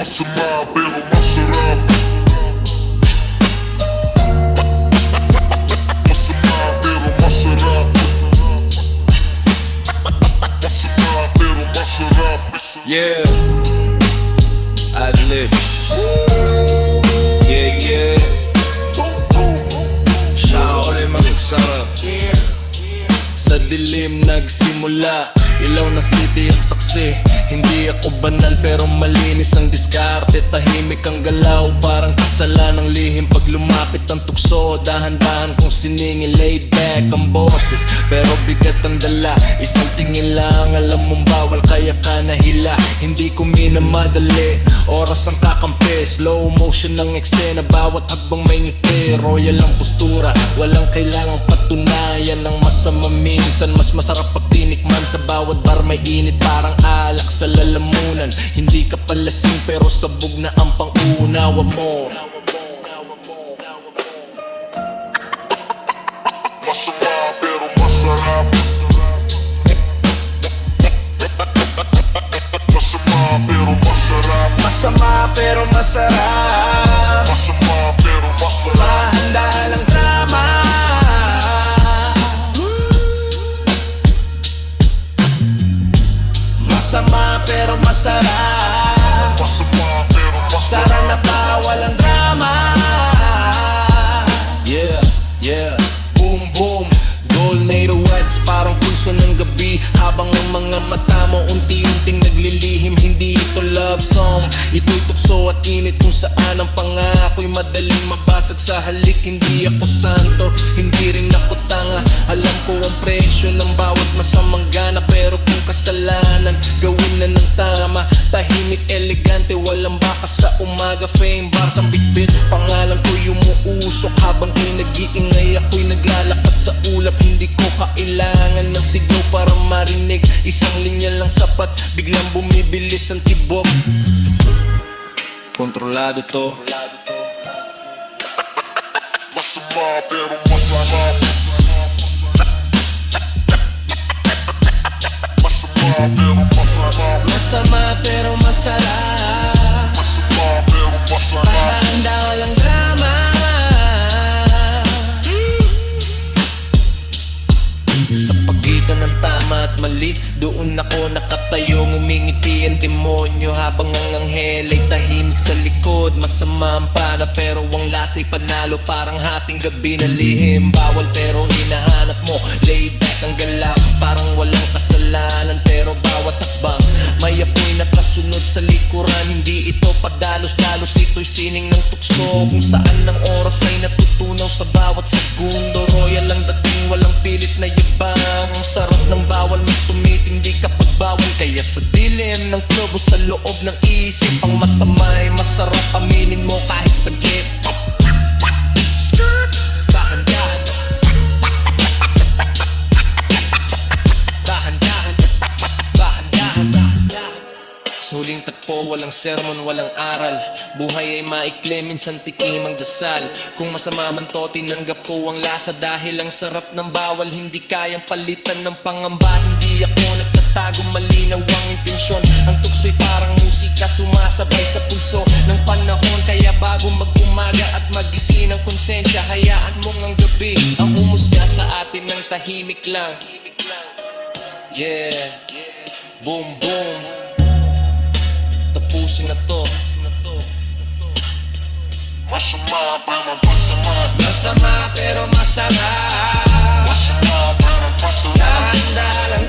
Masama pero masarap. Masama pero masarap. Masama pero masarap. Yeah, ad-libs. Yeah, yeah. Siya ulit Masarap. Sa dilim nagsimula, ilaw ng city ang saksi. Hindi ako banal pero malinis ang diskarte. Tahimik ang galaw, parang kasalanang lihim. Pag lumapit ang tukso, dahan-dahan kong siningin. Laid back ang boses, pero bigat ang dala. Isang tingin lang, alam mong bawal kaya ka nahila. Hindi ko minamadali, oras ang kakampi. Slow motion ng eksena, bawat hagbang may ngiti. Royal ang postura, walang kailangang patunayan ng masama. Minsan mas masarap pag tinikman. Sa bawat bar may init, parang alak sa lalamunan. Hindi ka palasing pero sabog na ang pangunawa mo. Masama pero masarap. Masama pero masarap. Masama pero masarap. Masama pero masarap. Mahanda lang drama. Masama pero masarap. Masama pero masarap. Sara na pa walang drama. Yeah, yeah. Boom, boom. Gold whites parang pulso ng gabi. Habang ang mga mata mo unti-unting naglilihim. Hindi ito love song, ito'y tukso at init kung saan ang pangako'y madaling mabasag sa halik. Hindi ako santo, hindi rin ako tanga. Alam ko ang presyo ng bawat masamang gana. Pero kung kasalanan, gawin na ng tama. Tahimik, elegante, walang baka sa umaga. Fame bars ang bitbit, pangalan ko'y umuusok. Habang ko'y nag-iingay, ako'y naglalakad sa ulap. Hindi ko kailangan ng sigaw para marinig. Isang linya lang sapat, biglang bumibilis ang tibok. Kontrolado to. Masama pero masarap. Masama pero masarap. Masama pero masarap. Masama pero masarap. Mahanda walang drama. Sa pagitan ng tama at mali, doon ako nakatayo, ngumingiti ang demonyo. Habang ang anghel ay tahimik sa likod. Masama ang para pero ang lasa'y panalo. Parang hating gabi na lihim, bawal pero hinahanap mo. Laid back ang galaw, parang walang kasalanan. Pero bawat hakbang may apoy na kasunod sa likuran. Hindi ito padalos-dalos, ito'y sining ng tukso. Kung saan ng oras ay natutunaw sa bawat segundo. Royal ang dating, walang pilit na yabang. Ang sarap ng bawal, mas tumitindi kapag bawal. Kaya sa dilim ng klobo, sa loob ng isip, ang masama ay masarap. Aminin mo kahit saglit. Dahan-dahan, dahan-dahan, dahan-dahan. Suling tagpo, walang sermon, walang aral. Buhay ay maikli, minsan tikim ang dasal. Kung masama man to, tinanggap ko ang lasa. Dahil ang sarap ng bawal, hindi kayang palitan ng pangamba. Hindi ako nagtatago, malinaw ang intensyon. Ang tukso'y parang musika, sumasabay sa pulso ng panahon. Kaya bago mag-umaga at magising ng konsensya, hayaan mong ang gabi ang humusga sa atin ng tahimik lang. Yeah, boom boom. Tapusin na to. Masama pero masama. Masama pero masarap. Masama pero masarap. Dahan-dahan lang